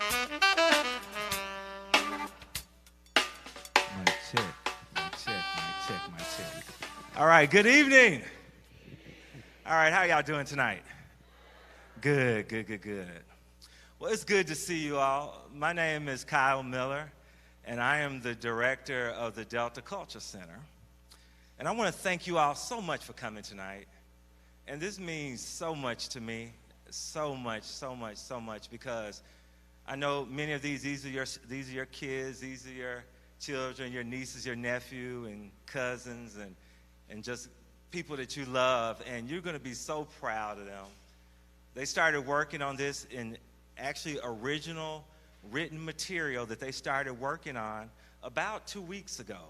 Mic check, mic check, mic check, mic check. All right, good evening. All right, how y'all doing tonight? Good, good, good, good. Well, it's good to see you all. My name is Kyle Miller, and I am the director of the Delta Culture Center. And I want to thank you all so much for coming tonight. And this means so much to me, so much, so much, so much, because I know many of these are your kids, these are your children, your nieces, your nephew, and cousins, and just people that you love, and you're going to be so proud of them. They started working on this in actually original written material that they started working on about 2 weeks ago.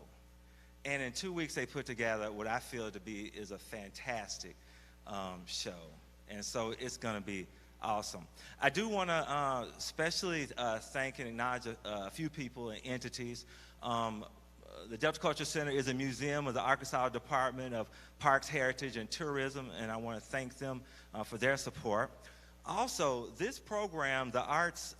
And in 2 weeks, they put together what I feel to be is a fantastic show. And so it's going to be awesome. I do want to especially thank and acknowledge a few people and entities. The Delta Culture Center is a museum of the Arkansas Department of Parks, Heritage, and Tourism, and I want to thank them for their support. Also, this program, the Arts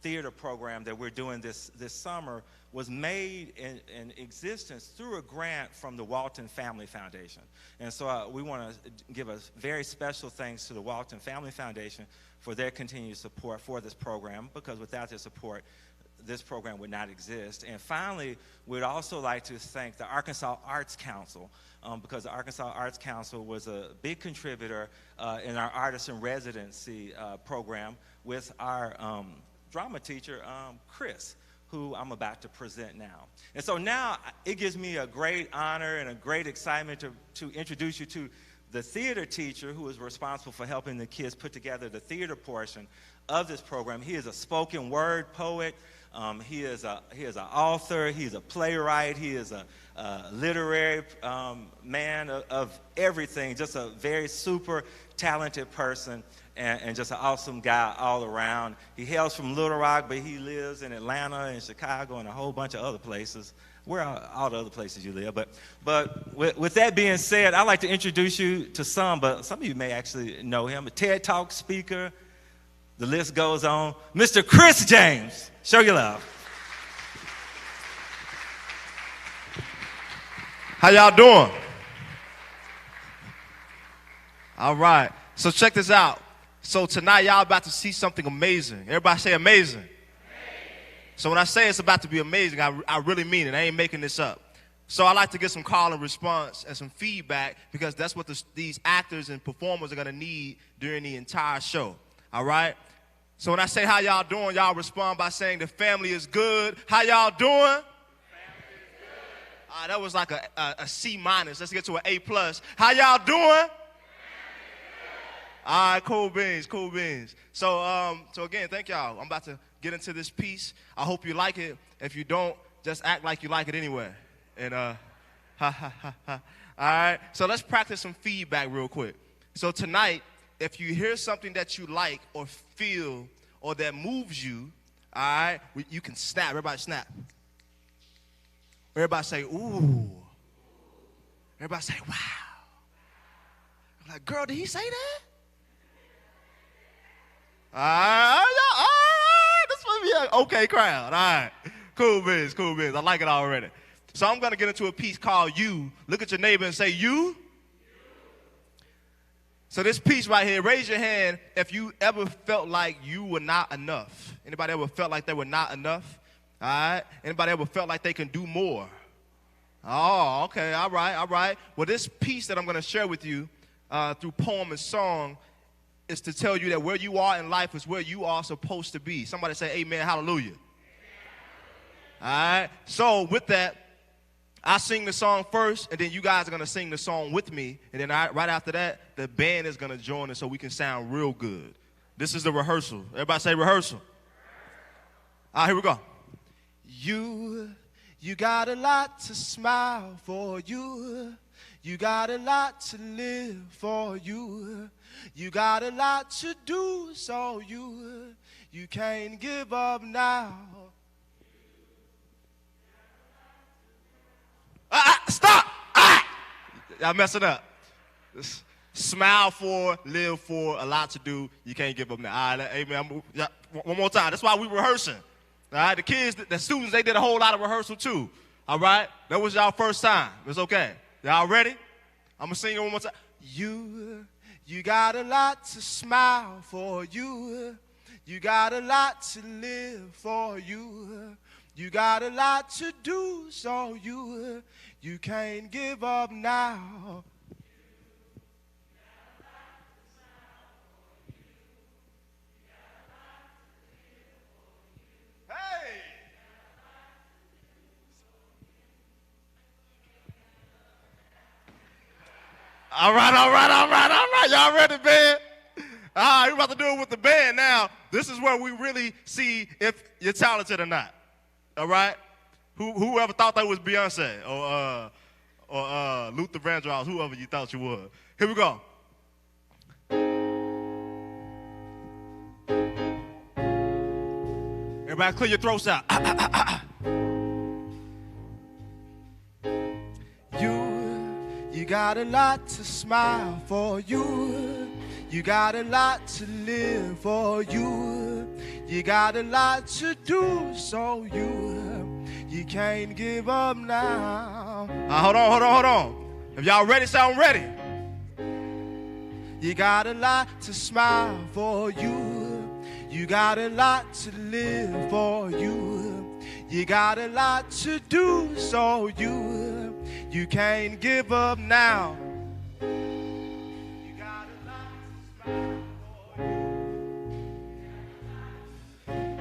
Theater program that we're doing this summer, was made in existence through a grant from the Walton Family Foundation. And so we want to give a very special thanks to the Walton Family Foundation for their continued support for this program, because without their support, this program would not exist. And finally, we'd also like to thank the Arkansas Arts Council, because the Arkansas Arts Council was a big contributor in our artist in residency program with our drama teacher, Chris, who I'm about to present now. And so now it gives me a great honor and a great excitement to introduce you to the theater teacher who is responsible for helping the kids put together the theater portion of this program. He is a spoken word poet. He is an author. He's a playwright. He is a literary man of everything, just a very super talented person. And just an awesome guy all around. He hails from Little Rock, but he lives in Atlanta and Chicago and a whole bunch of other places. Where are all the other places you live? But with that being said, I'd like to introduce you to some, but some of you may actually know him. A TED Talk speaker, the list goes on. Mr. Chris James, show your love. How y'all doing? All right, so check this out. So tonight, y'all about to see something amazing. Everybody say amazing. So when I say it's about to be amazing, I really mean it. I ain't making this up. So I like to get some call and response and some feedback, because that's what these actors and performers are going to need during the entire show. All right? So when I say how y'all doing, y'all respond by saying the family is good. How y'all doing? That was like a C minus. Let's get to an A plus. How y'all doing? All right, cool beans, cool beans. So again, thank y'all. I'm about to get into this piece. I hope you like it. If you don't, just act like you like it anyway. And ha ha ha ha. All right. So let's practice some feedback real quick. So tonight, if you hear something that you like or feel or that moves you, all right, you can snap. Everybody snap. Everybody say ooh. Everybody say wow. I'm like, girl, did he say that? All right, this must be an okay crowd. All right, cool beans, cool beans. I like it already. So I'm going to get into a piece called You. Look at your neighbor and say, You. So this piece right here, raise your hand if you ever felt like you were not enough. Anybody ever felt like they were not enough? All right. Anybody ever felt like they can do more? Oh, okay, all right, all right. Well, this piece that I'm going to share with you through poem and song is to tell you that where you are in life is where you are supposed to be. Somebody say amen, hallelujah. All right, so with that, I sing the song first, and then you guys are going to sing the song with me, and then right after that, the band is going to join us so we can sound real good. This is the rehearsal. Everybody say rehearsal. All right, here we go. You got a lot to smile for you. You got a lot to live for you. You got a lot to do, so you can't give up now. Stop! Y'all messing up. Smile for, live for, a lot to do. You can't give up now. All right, amen. One more time. That's why we rehearsing. All right, the kids, the students, they did a whole lot of rehearsal too. All right, that was y'all first time. It's okay. Y'all ready? I'm gonna sing it one more time. You got a lot to smile for. You got a lot to live for. You got a lot to do, so you can't give up now. All right. Y'all ready, band? All right, we're about to do it with the band now. This is where we really see if you're talented or not. All right? Whoever thought that was Beyonce or Luther Vandross, whoever you thought you were. Here we go. Everybody clear your throats out. You got a lot to smile for. You got a lot to live for. You got a lot to do, so you can't give up now. Hold on. If y'all ready, sound ready. You got a lot to smile for. You got a lot to live for. You got a lot to do, so you can't give up now. You got a lot to smile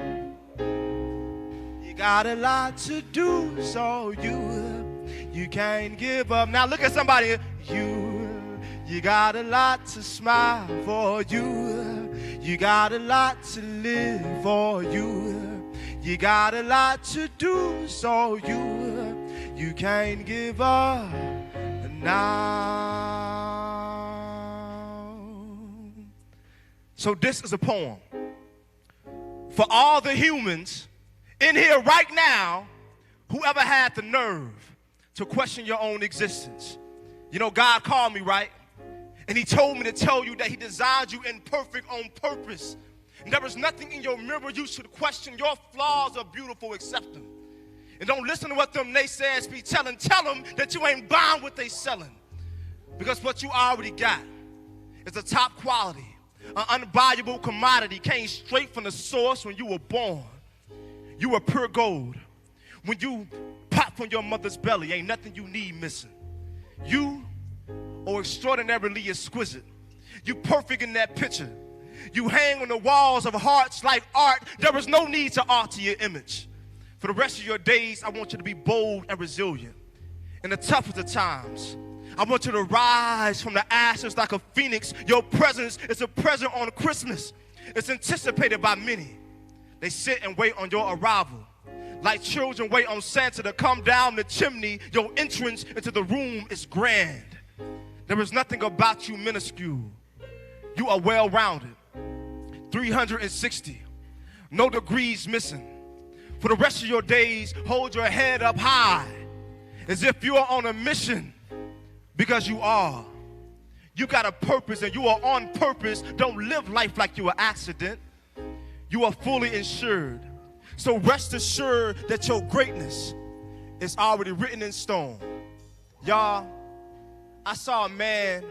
for. You got a lot to do, so you can't give up. Now look at somebody. You got a lot to smile for. You got a lot to live for. You got a lot to do, so you can't give up now. So this is a poem for all the humans in here right now whoever had the nerve to question your own existence. You know, God called me, right? And he told me to tell you that he designed you imperfect on purpose. And there is nothing in your mirror you should question. Your flaws are beautiful, accept them. And don't listen to what them naysayers be telling. Tell them that you ain't buying what they selling. Because what you already got is a top quality, an unbuyable commodity, came straight from the source when you were born. You were pure gold. When you pop from your mother's belly, ain't nothing you need missing. You are extraordinarily exquisite. You perfect in that picture. You hang on the walls of hearts like art. There is no need to alter your image. For the rest of your days, I want you to be bold and resilient. In the toughest of times, I want you to rise from the ashes like a phoenix. Your presence is a present on Christmas. It's anticipated by many. They sit and wait on your arrival. Like children wait on Santa to come down the chimney, your entrance into the room is grand. There is nothing about you minuscule. You are well-rounded. 360. No degrees missing. For the rest of your days, hold your head up high as if you are on a mission, because you are. You got a purpose and you are on purpose. Don't live life like you are an accident. You are fully insured. So rest assured that your greatness is already written in stone. Y'all, I saw a man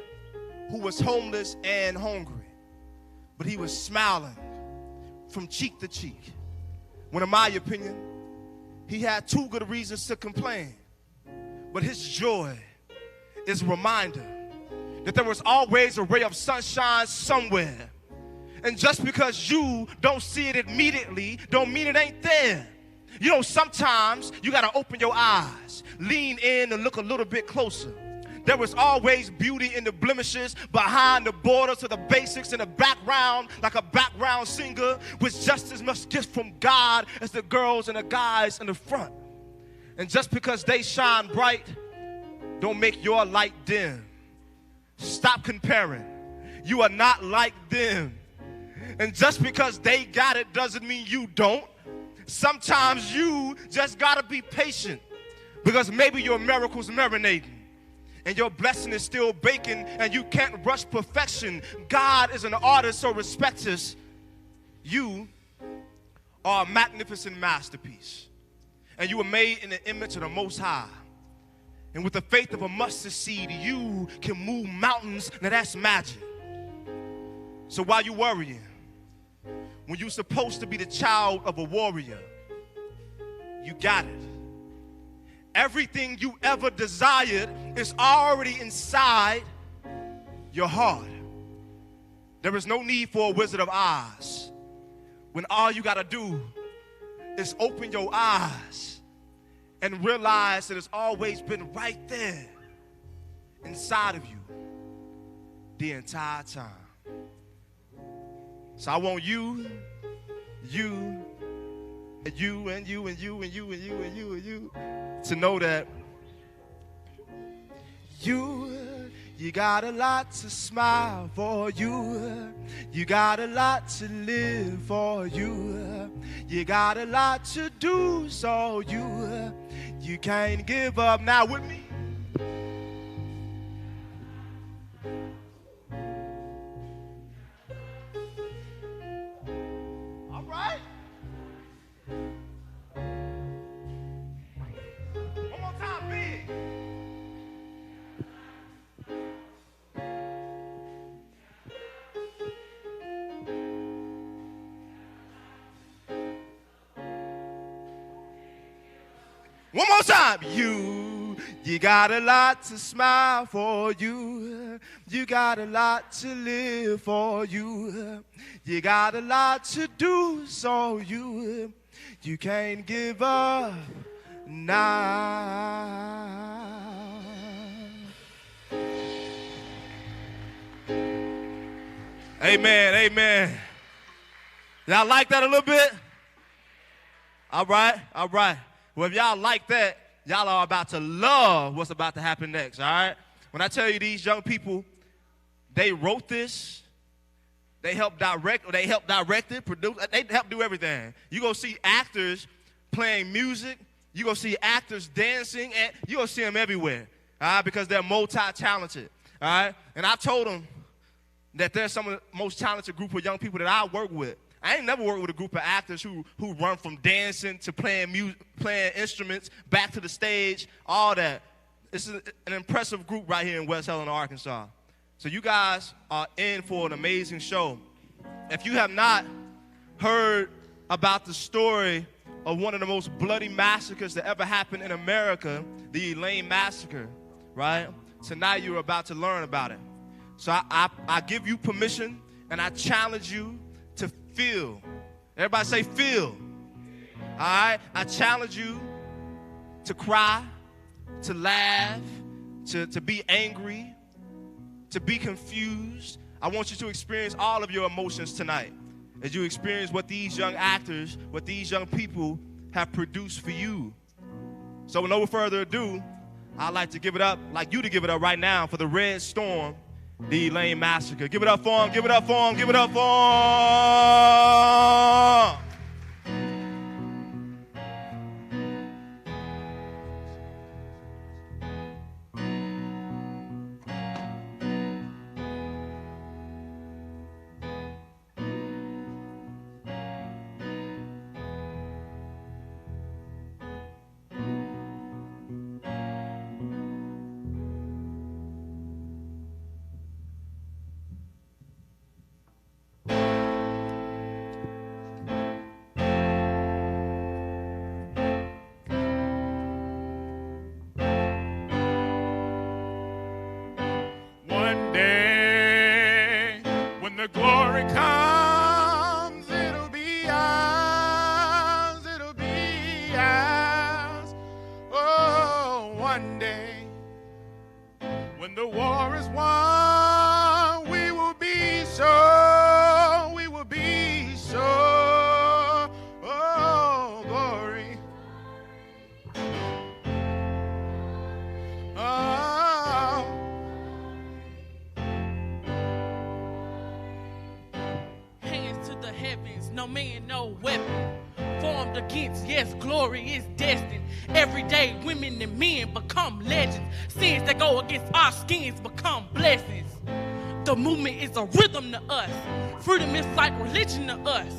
who was homeless and hungry, but he was smiling from cheek to cheek. When in my opinion, he had two good reasons to complain. But his joy is a reminder that there was always a ray of sunshine somewhere. And just because you don't see it immediately, don't mean it ain't there. You know, sometimes you got to open your eyes, lean in and look a little bit closer. There was always beauty in the blemishes, behind the borders to the basics, in the background, like a background singer, with just as much gift from God as the girls and the guys in the front. And just because they shine bright, don't make your light dim. Stop comparing. You are not like them. And just because they got it doesn't mean you don't. Sometimes you just gotta be patient, because maybe your miracle's marinating. and your blessing is still baking and you can't rush perfection. God is an artist, so respect us. You are a magnificent masterpiece, and you were made in the image of the Most High. And with the faith of a mustard seed, you can move mountains. Now that's magic. So while you're worrying, when you're supposed to be the child of a warrior, you got it. Everything you ever desired is already inside your heart. There is no need for a Wizard of Oz when all you got to do is open your eyes and realize that it's always been right there inside of you the entire time. So I want you, and you, and you, and you, and you, and you, and you, and you, to know that you got a lot to smile for. You got a lot to live for. You got a lot to do, so you can't give up. Now with me. All right. One more time, big. One more time. You got a lot to smile for. You got a lot to live for. You got a lot to do, so you can't give up now. Amen, amen. Y'all like that a little bit? All right, all right. Well, if y'all like that, y'all are about to love what's about to happen next, all right? When I tell you these young people, they wrote this, they helped direct it, produce, they helped do everything. You go see actors playing music, you go see actors dancing, and you go see them everywhere, all right, because they're multi-talented, all right? And I told them that they're some of the most talented group of young people that I work with. I ain't never worked with a group of actors who run from dancing to playing instruments, back to the stage, all that. This is an impressive group right here in West Helena, Arkansas. So you guys are in for an amazing show. If you have not heard about the story of one of the most bloody massacres that ever happened in America, the Elaine Massacre, right? Tonight you're about to learn about it. So I give you permission and I challenge you to feel. Everybody say feel. All right? I challenge you to cry, to laugh, to be angry, to be confused. I want you to experience all of your emotions tonight as you experience what these young actors, what these young people have produced for you. So with no further ado, I'd like to give it up, like you to give it up right now for the Red Storm, the Elaine Massacre. Give it up for him, give it up for him, give it up for him. Glory comes, it'll be ours, it'll be ours. Oh, one day, when the war is won, we will be sure, we will be sure. Oh, glory. Oh. Hands to the heavens, no man, no weapon formed against. Yes, glory is destined. Every day, women and men become legends. Sins that go against our skins become blessings. The movement is a rhythm to us. Freedom is like religion to us.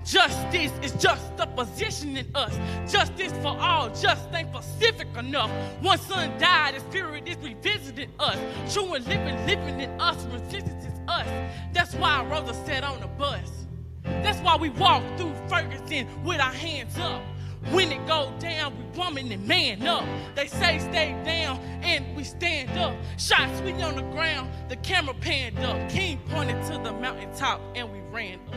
Justice is just a position in us. Justice for all, just ain't specific enough. One son died, his spirit is revisiting us. True and living in us, resistance is us. That's why Rosa sat on the bus. That's why we walk through Ferguson with our hands up. When it go down, we woman and man up. They say stay down, and we stand up. Shots, we on the ground, the camera panned up. King pointed to the mountaintop, and we ran up.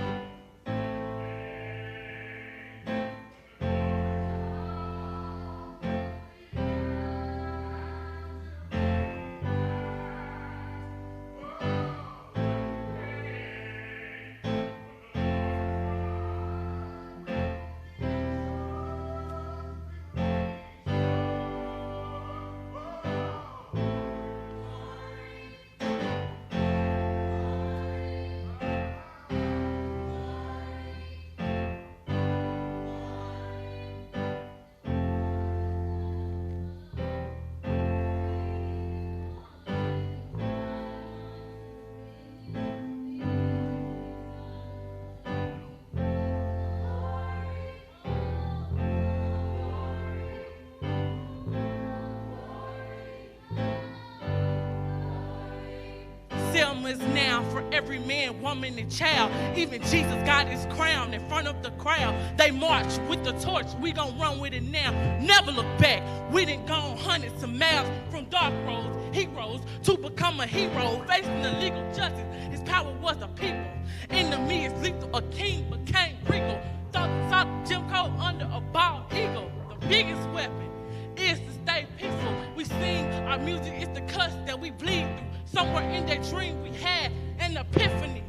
Selma's now for every man, woman, and child. Even Jesus got his crown in front of the crowd. They march with the torch, we gon' run with it now. Never look back, we done gone hundreds of miles from dark roads, heroes, to become a hero. Facing the legal justice, his power was the people. Enemy is lethal, a king became regal. Thought Jim Crow under a bald eagle. The biggest weapon is to stay peaceful. We sing, our music is the cuss that we bleed through. Somewhere in that dream we had an epiphany.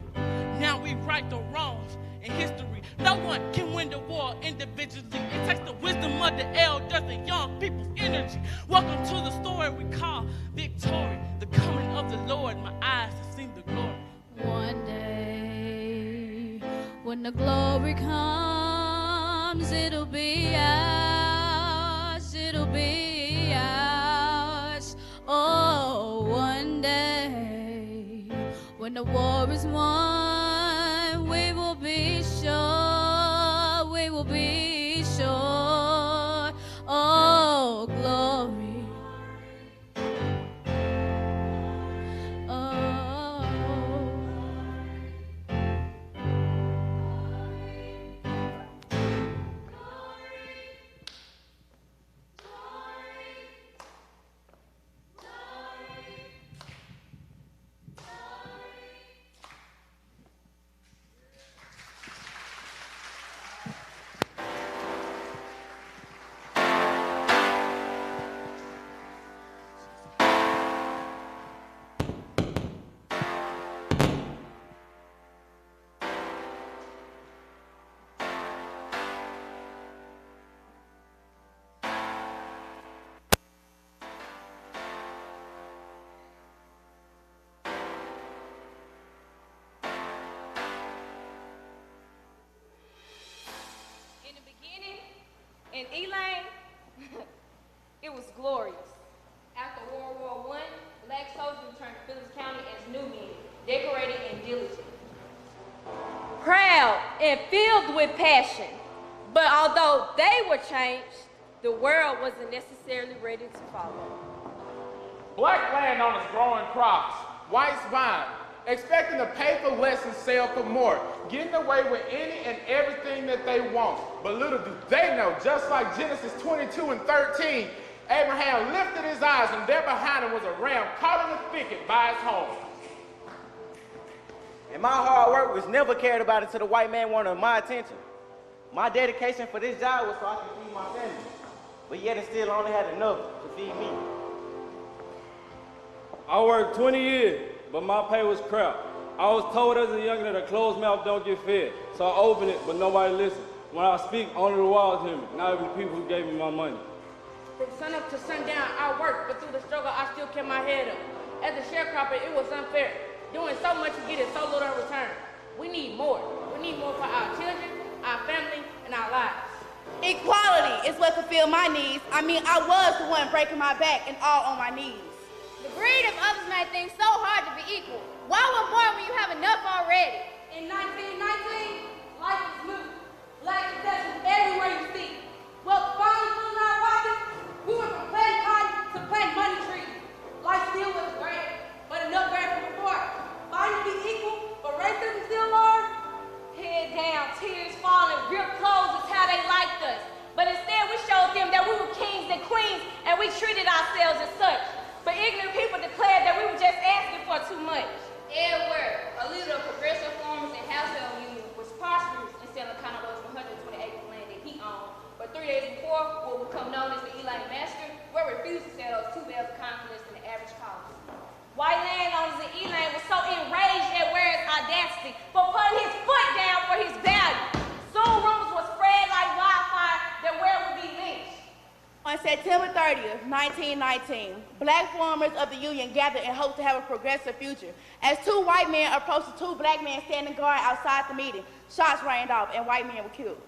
Now we right the wrongs in history. No one can win the war individually. It takes the wisdom of the elders and young people's energy. Welcome to the story we call victory. The coming of the Lord, my eyes have seen the glory. One day, when the glory comes, it'll be ours, it'll be ours. Oh, one day, when the war is won, we will be sure, we will be sure. Oh, glory. Oh. In the beginning, in Elaine, it was glorious. After World War I, black soldiers returned to Phillips County as new men, decorated and diligent. Proud and filled with passion. But although they were changed, the world wasn't necessarily ready to follow. Black landowners growing crops, whites buying, expecting to pay for less and sell for more, getting away with any and everything that they want. But little do they know, just like Genesis 22 and 13, Abraham lifted his eyes and there behind him was a ram caught in the thicket by his home. And my hard work was never cared about until the white man wanted my attention. My dedication for this job was so I could feed my family, but yet it still only had enough to feed me. I worked 20 years, but my pay was crap. I was told as a youngin' that a closed mouth don't get fed, so I opened it, but nobody listened. When I speak, only the walls hear me, not even the people who gave me my money. From sunup to sundown, I worked, but through the struggle, I still kept my head up. As a sharecropper, it was unfair. Doing so much to get it so little in return. We need more. We need more for our children, our family, and our Equality is what fulfilled my needs. I mean, I was the one breaking my back and all on my knees. The greed of others made things so hard to be equal. Why want more when you have enough already? In 1919, life is new. Black possessions everywhere you see. Well, finally filling our pockets, we went from planting cotton to planting money trees. Life still was great, but enough great from before. Fighting to be equal, but racism still large. Head down, tears falling, ripped clothes is how they liked us. But instead we showed them that we were kings and queens and we treated ourselves as such. But ignorant people declared that we were just asking for too much. Ed Ware, a leader of progressive farmers and household union, was prosperous in selling condos 120 acres of land that he owned. But 3 days before, what would become known as the Elaine Massacre, Ware refused to sell those 2 bales of cotton less than the average college. White landowners in Elaine were so enraged at Ware's audacity for putting his foot down for his value. Soon rumors were spread like wildfire that Ware would be lynched. On September 30th, 1919, black farmers of the Union gathered in hopes to have a progressive future. As 2 white men approached the 2 black men standing guard outside the meeting, shots rained off and white men were killed.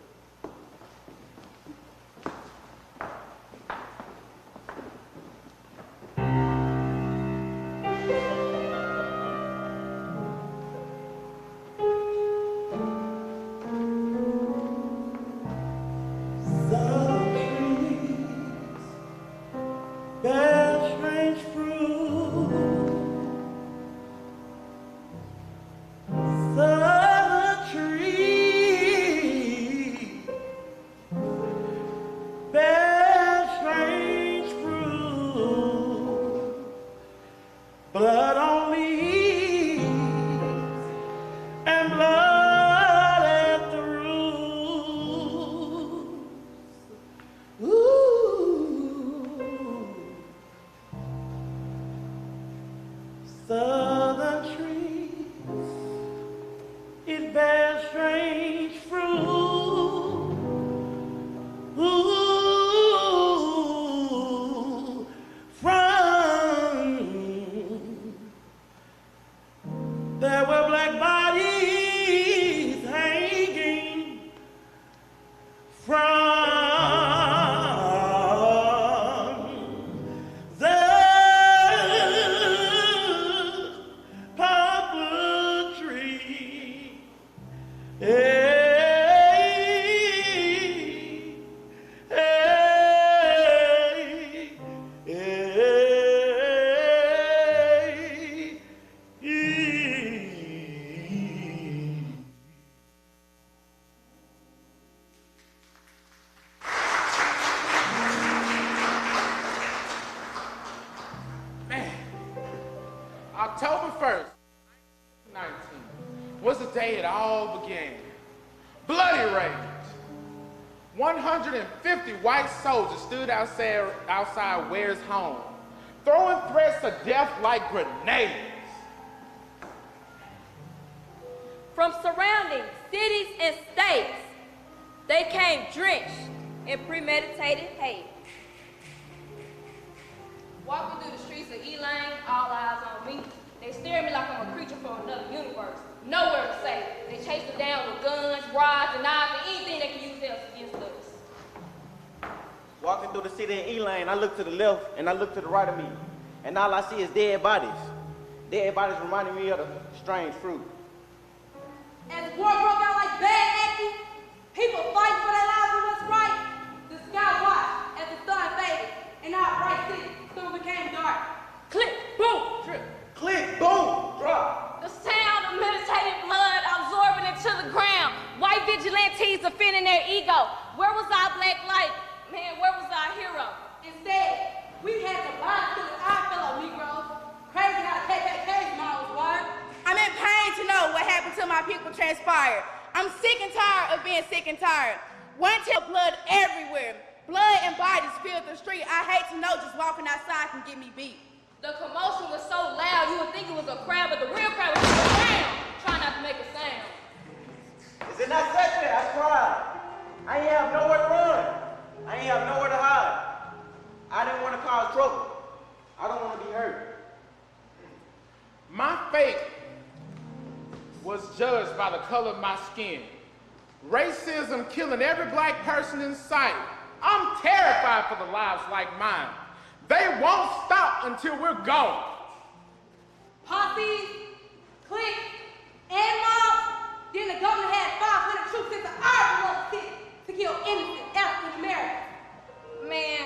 Blood on leaves and blood at the roots. Ooh. Southern trees, it bears strange fruit. Ooh. There were black bodies hanging from the poplar tree. Hey, hey, October 1st, 1919, was the day it all began. Bloody rage. 150 white soldiers stood outside Ware's home, throwing threats of death like grenades. From surrounding cities and states, they came drenched in premeditated hate. Walking through the streets of Elaine, all eyes on me. They stare at me like I'm a creature from another universe. Nowhere to say. They chase us down with guns, rods, and knives, and anything they can use else against us. Walking through the city of Elaine, I look to the left and I look to the right of me. And all I see is dead bodies. Dead bodies reminding me of the strange fruit. As war broke out like bad acting, people fighting for their lives and what's right. The sky watched as the sun faded, and our bright city soon became dark. Click, boom, drip. Click, boom, drop. The sound of meditated blood absorbing into the ground. White vigilantes defending their ego. Where was our black light? Man, where was our hero? Instead, we had to bind to our fellow Negroes. Crazy how KKK's models were. I'm in pain to know what happened to my people transpired. I'm sick and tired of being sick and tired. One tip of blood everywhere. Blood and bodies filled the street. I hate to know just walking outside can get me beat. The commotion was so loud, you would think it was a crowd, but the real crowd was around, trying not to make a sound. Is it not such that I cried? I ain't have nowhere to run. I ain't have nowhere to hide. I didn't want to cause trouble. I don't want to be hurt. My fate was judged by the color of my skin. Racism killing every black person in sight. I'm terrified for the lives like mine. They won't stop until we're gone. Posses, cliques, and mobs. Then the governor had 500 troops into our beloved city to kill innocent African Americans. Man,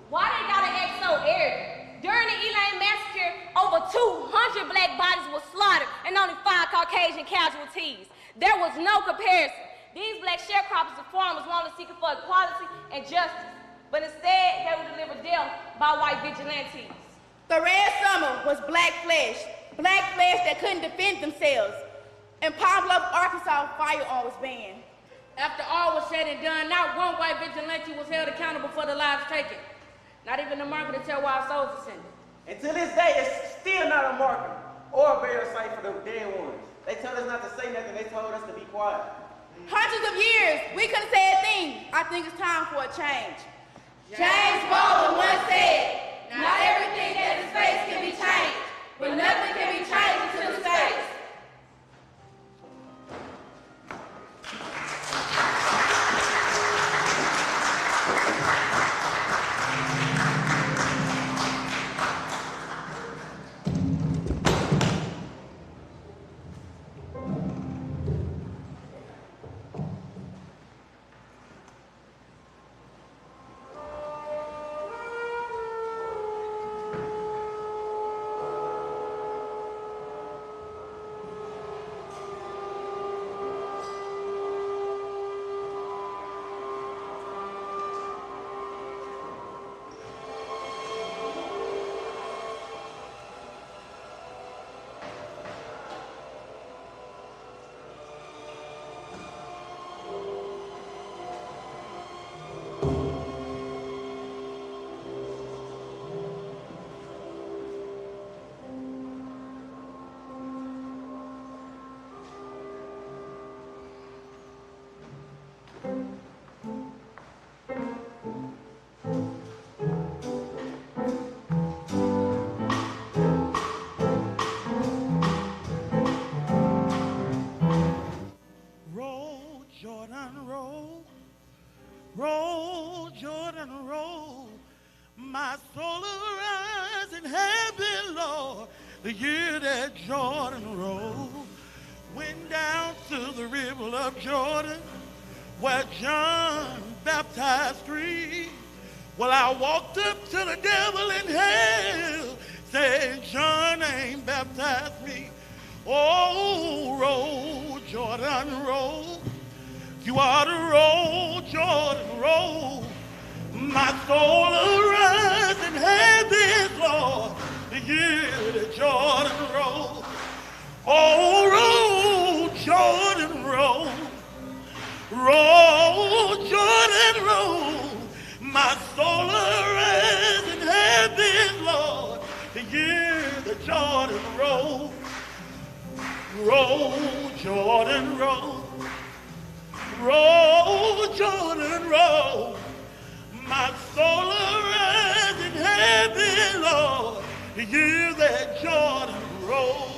why they gotta act so arrogant? During the Elaine Massacre, over 200 black bodies were slaughtered and only 5 Caucasian casualties. There was no comparison. These black sharecroppers and farmers were only seeking for equality and justice, but instead they were delivered death by white vigilantes. The Red Summer was black flesh that couldn't defend themselves. In Palm Bluff, Arkansas, firearm was banned. After all was said and done, not one white vigilante was held accountable for the lives taken. Not even the marker to tell why our souls descended. And to this day, it's still not a marker or a burial site for the dead ones. They told us not to say nothing. They told us to be quiet. Hundreds of years, we couldn't say a thing. I think it's time for a change. James Baldwin once said, not everything that is faced can be changed, but nothing can be changed until it's faced. Roll, Jordan, roll. My soul arise in heaven, Lord. The year that Jordan rolled. Went down to the river of Jordan, where John baptized three. Well, I walked up to the devil in hell, said, John ain't baptized me. Oh, roll, Jordan, roll. You ought to roll, Jordan, roll. My soul arise in heaven, Lord, the year that Jordan rolled. Oh, roll, Jordan, roll. Roll, Jordan, roll. My soul arise in heaven, Lord, the year that Jordan rolled. Roll, Jordan, roll. Roll, Jordan, roll. My soul arise in heaven, Lord, the year that Jordan rolled.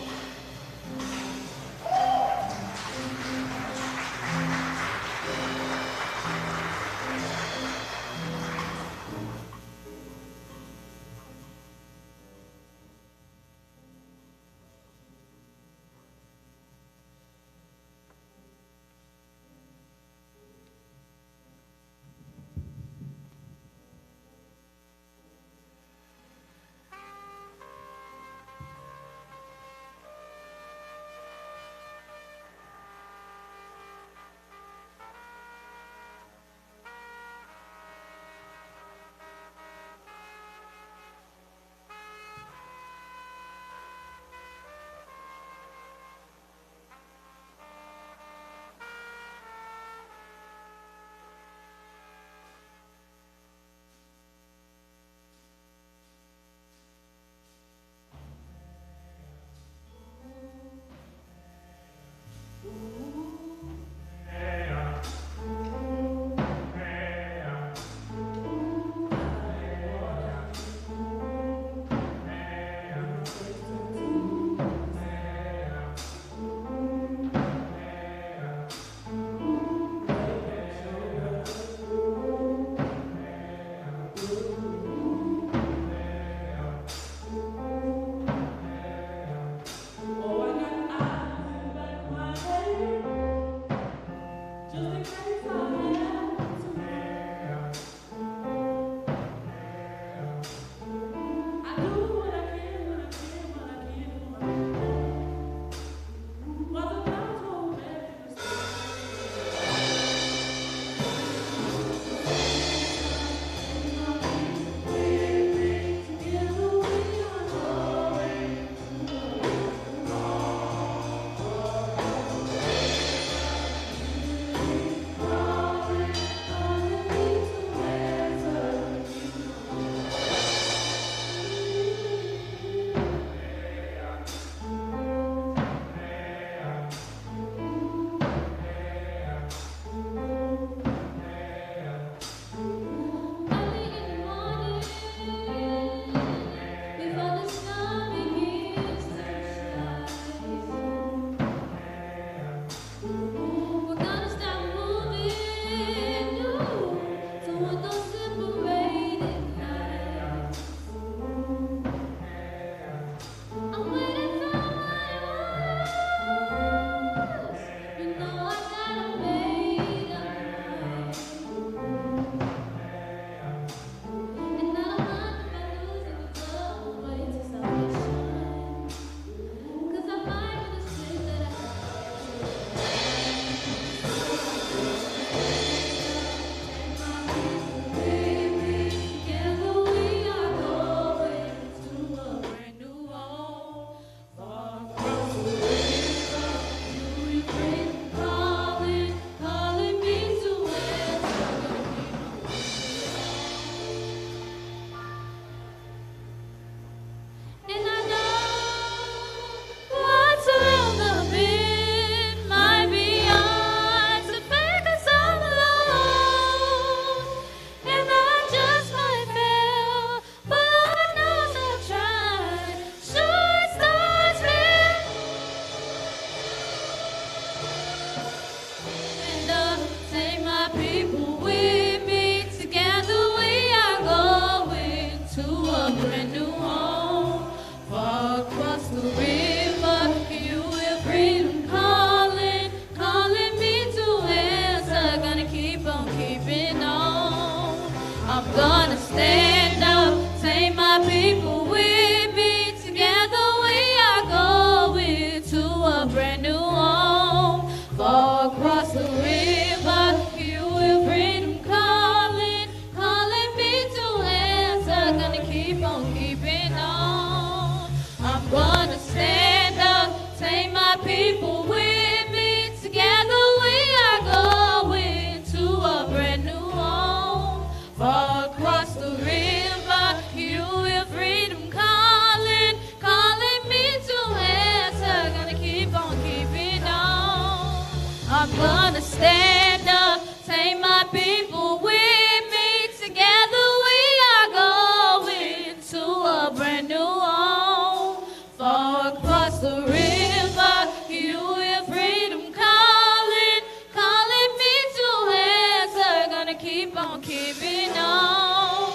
I'm gonna stand up, take my people with me. Together we are going to a brand new home. Far across the river, you will freedom calling, calling me to answer. Gonna keep on keeping on. I'm gonna stand up, take my people with me. Together we are going to a brand new home. Far across the river, you will freedom calling, calling me to answer. Gonna keep on keeping on. I'm gonna stand up, take my people with me. Together we are going to a brand new home. Far across the river, you will freedom calling, calling me to answer. Gonna keep on keeping on.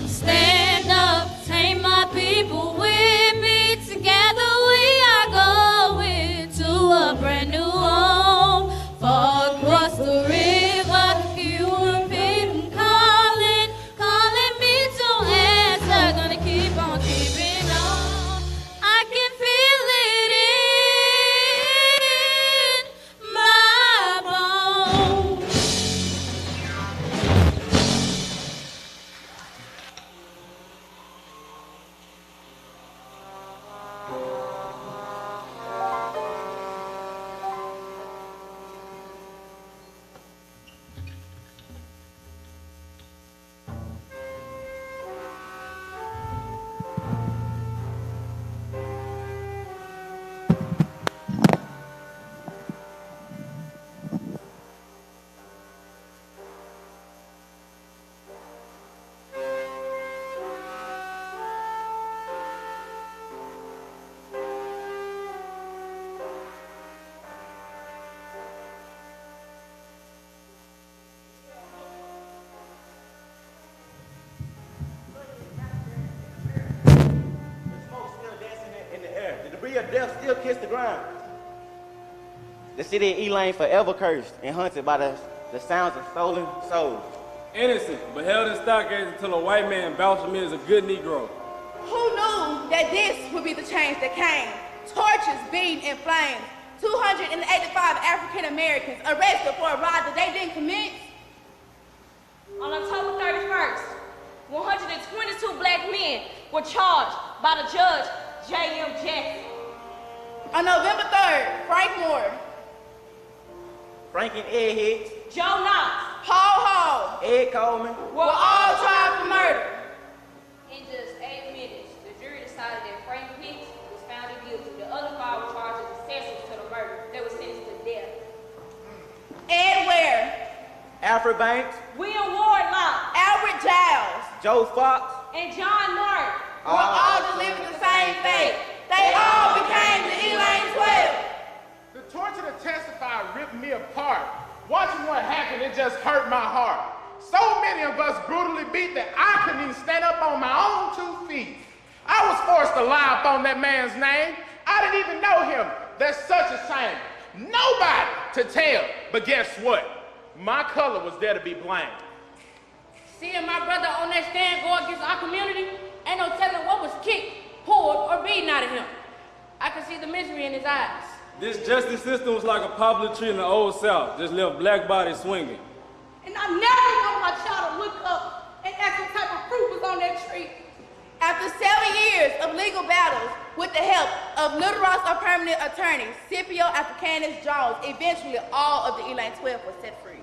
Stand up, take my people with me. Together we are going to a brand new home. Far across the river, you will be calling, calling me to answer. Gonna keep on keeping on. I can feel it in my bones. The smoke still dancing in the air. The debris of death still kiss the ground. The city of Elaine forever cursed and haunted by the sounds of stolen souls. Innocent, but held in stockades until a white man vouched for me as a good Negro. Who knew that this would be the change that came? Torches beating in flames. 285 African Americans arrested for a riot that they didn't commit. On October 31st, 122 black men were charged by the judge, J.M. Jackson. On November 3rd, Frank Moore, Frank and Ed Hicks, Joe Knox Paul Hall Ed Coleman, were all tried for murder. In just 8 minutes, the jury decided that Frank Hicks was found guilty. The other 5 were charged as accessories to the murder. They were sentenced to death. Ed Ware, Alfred Banks, William Wardlock, Albert Giles Joe Fox, and John Martin were all delivered the same fate. They all became the Elaine 12. The torture to testify ripped me apart. Watching what happened, it just hurt my heart. So many of us brutally beat that I couldn't even stand up on my own 2 feet. I was forced to lie up on that man's name. I didn't even know him. That's such a shame. Nobody to tell. But guess what? My color was there to be blamed. Seeing my brother on that stand go against our community, ain't no telling what was kicked, pulled, or beaten out of him. I could see the misery in his eyes. This justice system was like a poplar tree in the old South, just left black bodies swinging. And I never want my child to look up and ask what type of fruit was on that tree. After 7 years of legal battles, with the help of Little Rock's permanent attorney, Scipio Africanus Jones, eventually all of the Elaine 12 were set free.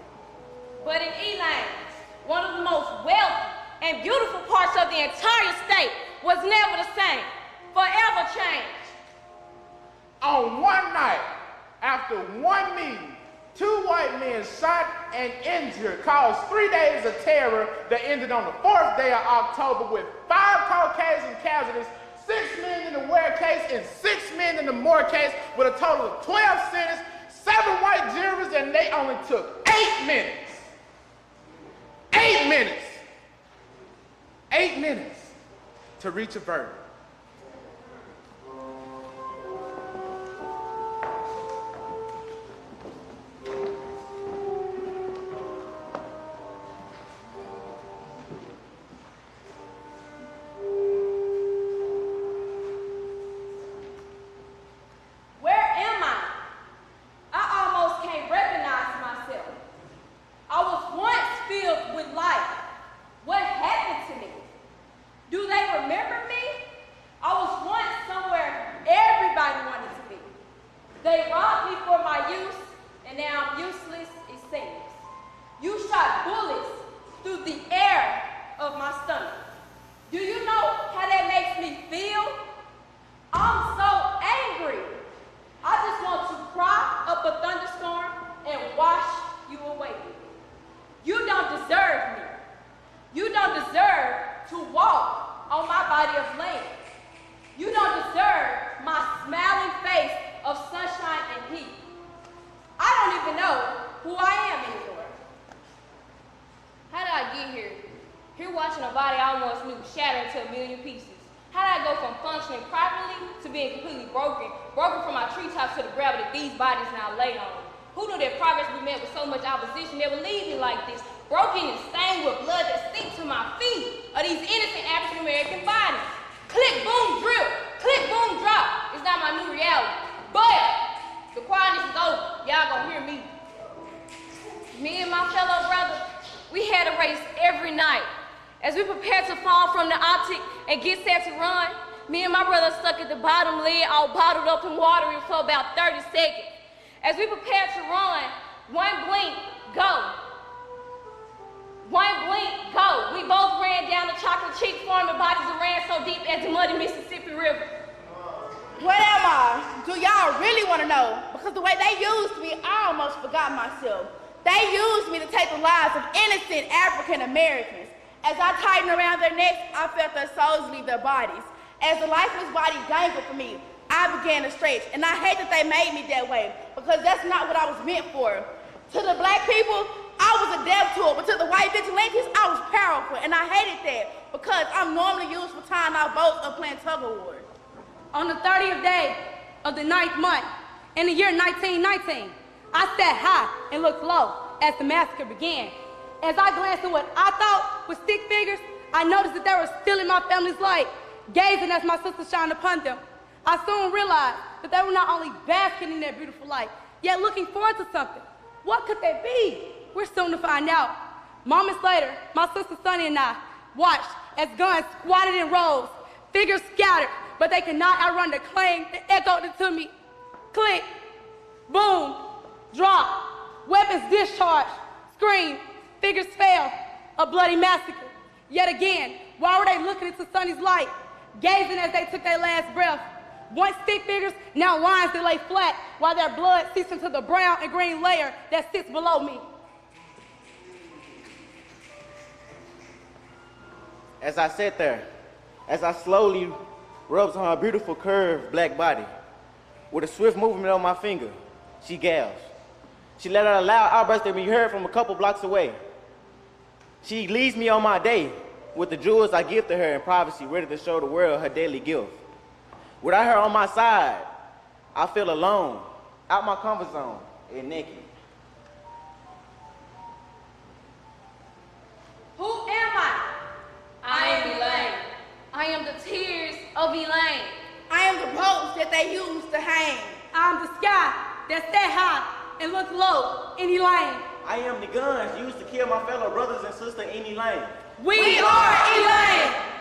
But in Elaine, one of the most wealthy and beautiful parts of the entire state was never the same, forever changed. On one night, after one meeting, 2 white men shot and injured caused 3 days of terror that ended on the 4th day of October with 5 Caucasian casualties, 6 men in the Ware case and 6 men in the Moore case, with a total of 12 sentenced, 7 white jurors and and they only took 8 minutes. 8 minutes. 8 minutes to reach a verdict. As the lifeless body dangled for me, I began to stretch, and I hate that they made me that way because that's not what I was meant for. To the black people, I was a death tool, but to the white vigilantes, I was powerful, and I hated that because I'm normally used for tying out boats or playing tug of war. On the 30th day of the 9th month, in the year 1919, I sat high and looked low as the massacre began. As I glanced at what I thought was stick figures, I noticed that they were still in my family's light, gazing as my sister shined upon them. I soon realized that they were not only basking in their beautiful light, yet looking forward to something. What could that be? We're soon to find out. Moments later, my sister Sonny and I watched as guns squatted in rows, figures scattered, but they could not outrun the clang that echoed into me. Click, boom, drop, weapons discharged, scream, figures fell, a bloody massacre. Yet again, why were they looking into Sonny's light, gazing as they took their last breath? Once stick figures, now lines that lay flat, while their blood seeps into the brown and green layer that sits below me. As I sat there, as I slowly rubs on her beautiful curved black body, with a swift movement on my finger, she gasped. She let out a loud outburst that we heard from a couple blocks away. She leads me on my day with the jewels I give to her in privacy, ready to show the world her daily gift. Without her on my side, I feel alone, out my comfort zone, and naked. Who am I? I am Elaine. I am the tears of Elaine. I am the ropes that they use to hang. I'm the sky that sat high and looked low in Elaine. I am the guns used to kill my fellow brothers and sisters in Elaine. We are Elaine.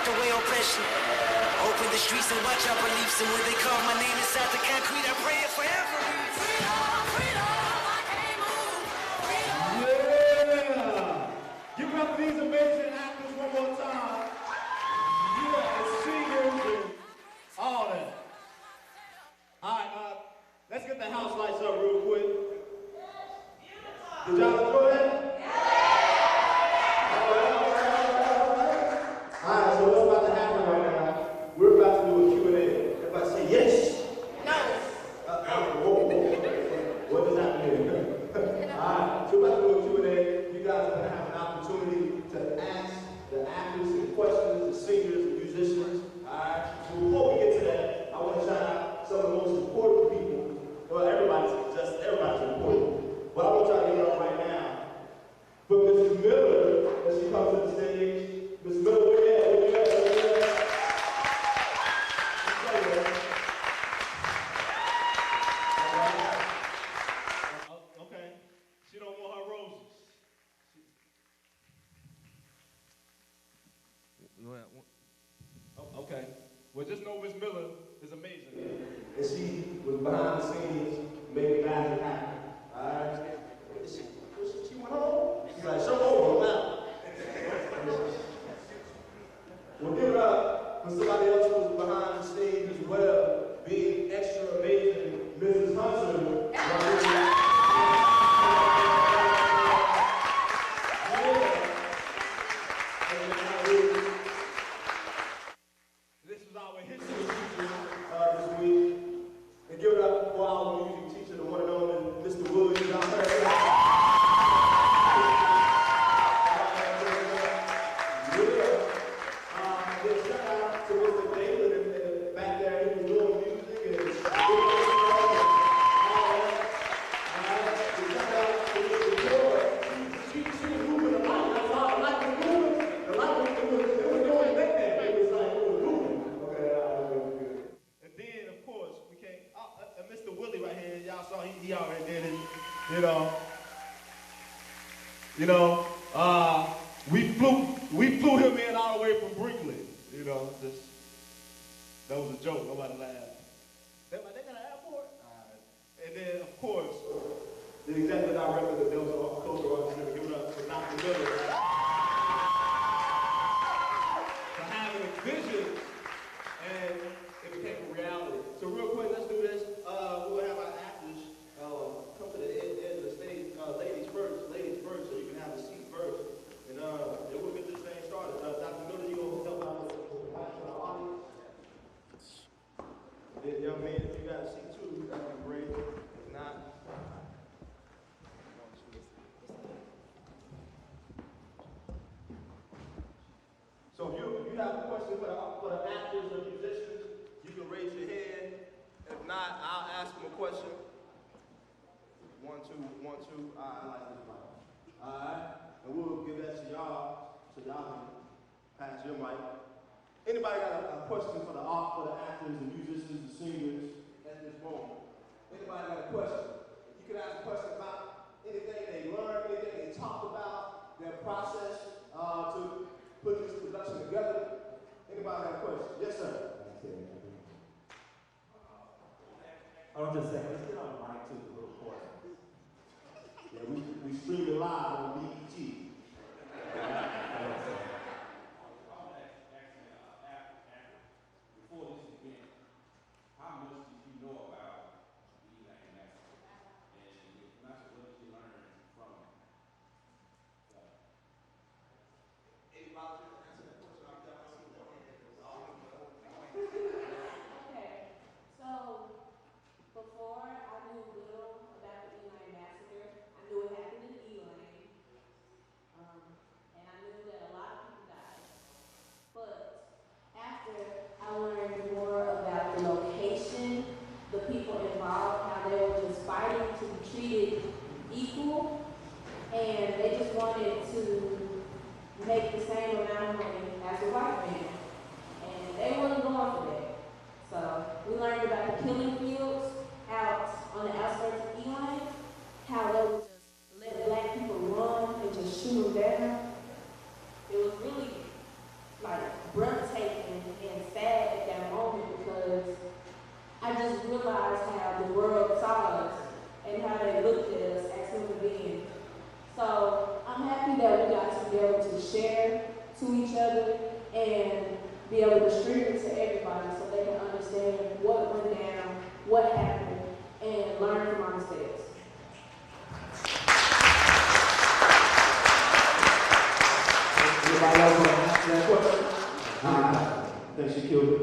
wipe away oppression. Open the streets and watch our beliefs. And when they carve my name inside the concrete, I pray it forever. Freedom, freedom, I can't move. Freedom. Yeah! Give it up for these amazing actors one more time. Yeah, the singers and all that. All right, let's get the house lights up real quick. Did y'all enjoy that? All right, so what's about to happen right now? We're about to do a Q&A. Everybody say yes. No. What does that mean? All right, so we're about to do a Q&A. You guys are going to have an opportunity to ask the actors and questions, the singers and musicians. All right, so before we get to that, I want to shout out some of the most important people. Well, everybody's important. But I want y'all to get up right now. For Mrs. Miller, as she comes to the stage. Mrs. Miller, where you at? Where you at? Where you at? Okay. She don't want her roses. Okay. Well, just know Miss Miller is amazing. And she was behind the scenes making magic happen. All right? She went home. She's like, show over now. We'll give it up for somebody else who was behind the scenes as well, being extra amazing, Mrs. Hunter. This is our history teacher this week. And give it up for our music teacher, the one and only Mr. Williams out there. We flew him in all the way from Brinkley. That was a joke. Nobody laughed. They're like, they got an airport? And then, of course, the executive director of the Delta Cultural Arts Center, give it up for Dr. Miller for having a vision, and it became a reality. So real quick, let's do this. We'll have our actors come to the end of the stage. Ladies first, so you can have a seat first. And we'll get this thing started. Dr. Miller, you going to help out with the national audience? Then, young man, if you got a seat too, that'd be great. If not, so if you have a question for the actors or musicians, you can raise your hand. If not, I'll ask them a question. 1, 2, 1, 2. I like this mic. All right, and we'll give that to y'all so y'all can pass your mic. Anybody got a question for the actors, the musicians, the singers at this moment? Anybody got a question? You can ask a question about anything they learned, anything they talked about, their process to put this production together. Anybody got a question? Yes, sir. I'm just saying, let's get on the mic too, a little course. Yeah, we stream it live on BET. Before this event, how much did you know about Elaine Massacre? And if not, what did you learn from it? Any volunteers to answer that question? I'll tell myself that. Okay, so before I knew little about the Elaine Massacre, I knew it happened in Elaine, and I knew that a lot of people died. But after I learned more about the location, the people involved, how they were just fighting to be treated equal, and they just wanted to make the same amount of money as a white man, and they wasn't going for that. So we learned about the killing fields out on the outskirts of Elaine, how they would just let black people run and just shoot them down. It was really like breathtaking other and be able to distribute it to everybody so they can understand what went down, what happened, and learn from our mistakes. Anybody else want to answer that question? I think she killed it.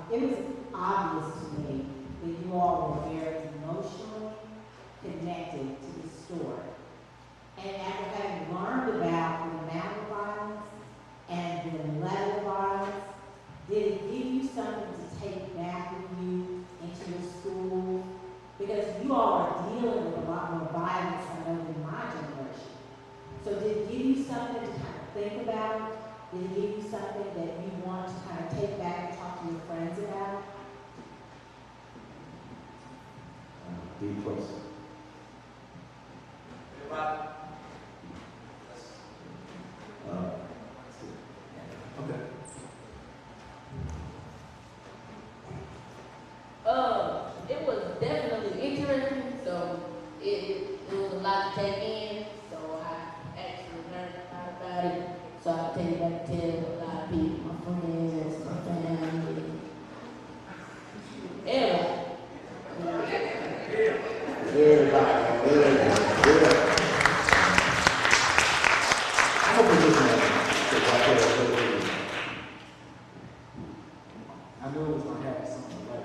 It was obvious to me that you all were very emotionally connected to the story. And after having learned about the amount of violence and the level of violence, did it give you something to take back with you into your school? Because you all are dealing with a lot more violence, I know, than my generation. So did it give you something to kind of think about? Did it give you something that you want to kind of take back and talk to your friends about? Deep question. Anybody? Okay. It was definitely interesting, so it was a lot to take in, so I actually learned a lot about it, so I can take it back and tell a lot of people, my friends, my family, everybody. I knew it was going to happen something like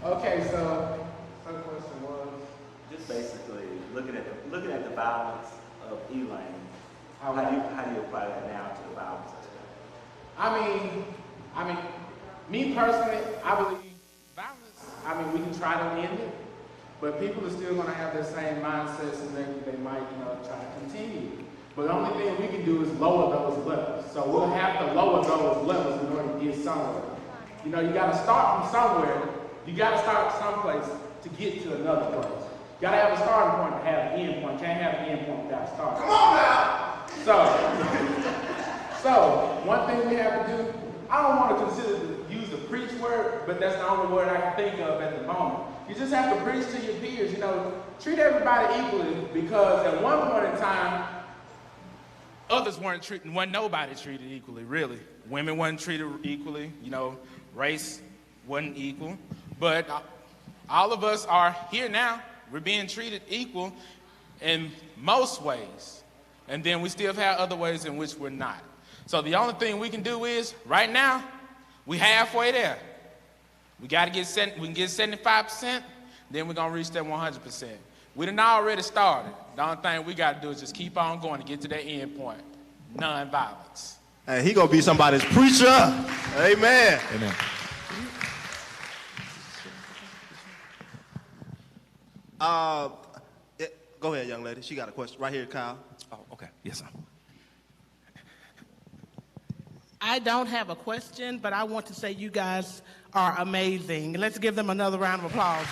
Okay, so her question was, Just basically looking at the violence of Elaine. How do you apply that now to the violence? I mean, me personally, I believe violence, we can try to end it, but people are still gonna have the same mindsets and they might, try to continue. But the only thing we can do is lower those levels. So we'll have to lower those levels in order to get somewhere. You gotta start from somewhere. You gotta start someplace to get to another place. You gotta have a starting point to have an end point. You can't have an end point without a starting point. Come on now! So one thing we have to do, I don't want to consider to use the preach word, but that's the only word I can think of at the moment. You just have to preach to your peers, treat everybody equally, because at one point in time, others wasn't nobody treated equally, really. Women weren't treated equally, race wasn't equal. But all of us are here now. We're being treated equal in most ways. And then we still have other ways in which we're not. So the only thing we can do is, right now, we halfway there. We got to get we can get 75%, then we're going to reach that 100%. We done already started. The only thing we got to do is just keep on going to get to that end point. Non-violence. Hey, he gonna be somebody's preacher. Amen. Amen. Go ahead, young lady. She got a question. Right here, Kyle. Oh, okay. Yes, sir. I don't have a question, but I want to say you guys are amazing. Let's give them another round of applause.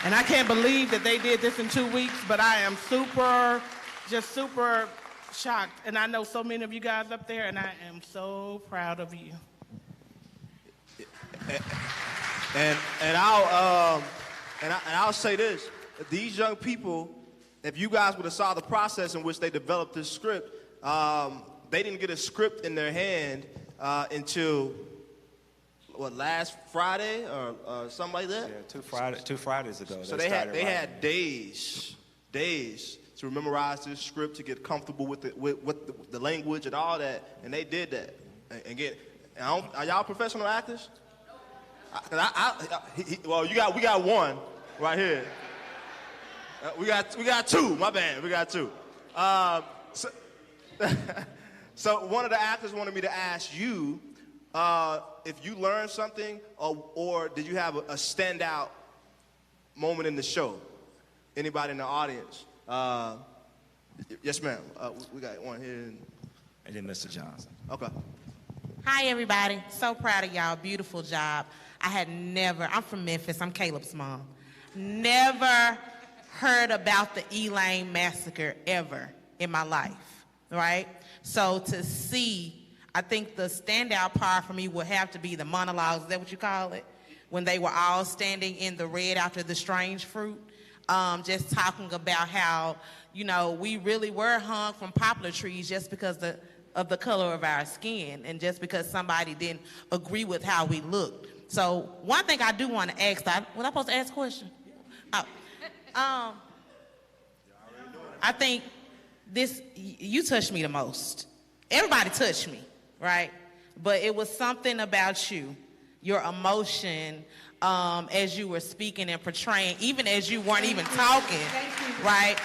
And I can't believe that they did this in 2 weeks, but I am super shocked. And I know so many of you guys up there, and I am so proud of you. And I'll say this: these young people, if you guys would have saw the process in which they developed this script, they didn't get a script in their hand until last Friday or something like that. Yeah, two Fridays ago. So they had days to memorize this script, to get comfortable with the language and all that, and they did that. Are y'all professional actors? Well, we got one right here. We got two. My bad. We got two. So one of the actors wanted me to ask you if you learned something, or did you have a standout moment in the show? Anybody in the audience? Yes, ma'am. We got one here. And then Mr. Johnson. Okay. Hi, everybody. So proud of y'all. Beautiful job. I'm from Memphis. I'm Caleb's mom. Never heard about the Elaine Massacre ever in my life, right? So to see, I think the standout part for me would have to be the monologues. Is that what you call it? When they were all standing in the red after the strange fruit. just talking about how, you know, we really were hung from poplar trees just because of the color of our skin and just because somebody didn't agree with how we looked. So one thing I do want to ask, was I supposed to ask a question? Oh. I think you touched me the most. Everybody touched me, right? But it was something about you, your emotion, as you were speaking and portraying, even as you weren't even talking, right?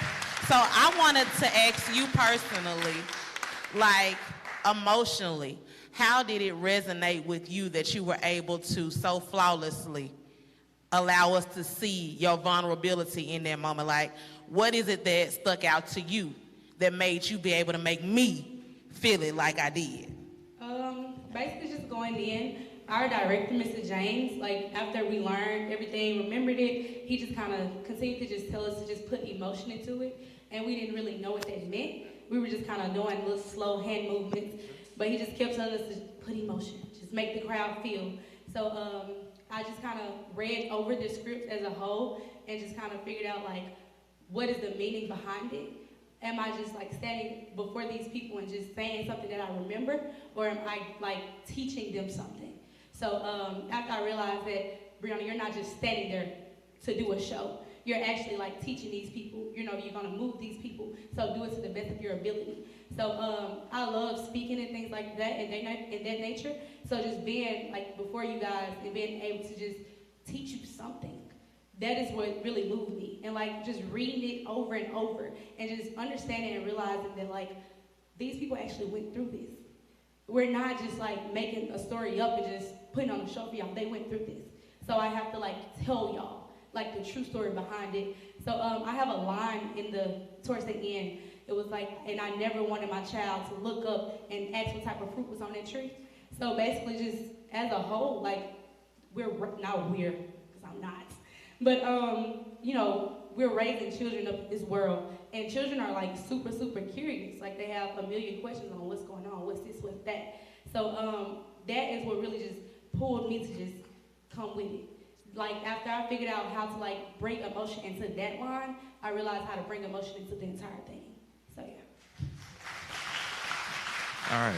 So I wanted to ask you personally, like emotionally, how did it resonate with you that you were able to so flawlessly allow us to see your vulnerability in that moment? Like, what is it that stuck out to you that made you be able to make me feel it like I did? Basically just going in. Our director, Mr. James, like after we learned everything, remembered it, he just kind of continued to just tell us to just put emotion into it, and we didn't really know what that meant. We were just kind of doing little slow hand movements, but he just kept telling us to put emotion, just make the crowd feel. So I just kind of read over the script as a whole and just kind of figured out like, what is the meaning behind it? Am I just like standing before these people and just saying something that I remember, or am I like teaching them something? So after I realized that, Brianna, you're not just standing there to do a show. You're actually like teaching these people, you know, you're gonna move these people, so do it to the best of your ability. So I love speaking and things like that and that nature. So just being like before you guys and being able to just teach you something, that is what really moved me. And like just reading it over and over and just understanding and realizing that like these people actually went through this. We're not just like making a story up and just putting on a show for y'all. They went through this. So I have to like tell y'all like the true story behind it. So I have a line towards the end. It was like, and I never wanted my child to look up and ask what type of fruit was on that tree. So basically just as a whole, like because I'm not. But, you know, we're raising children of this world, and children are like super, super curious. Like they have a million questions on what's going on, what's this, what's that. So that is what really just pulled me to just come with it. Like after I figured out how to like bring emotion into that line, I realized how to bring emotion into the entire thing. So yeah. All right.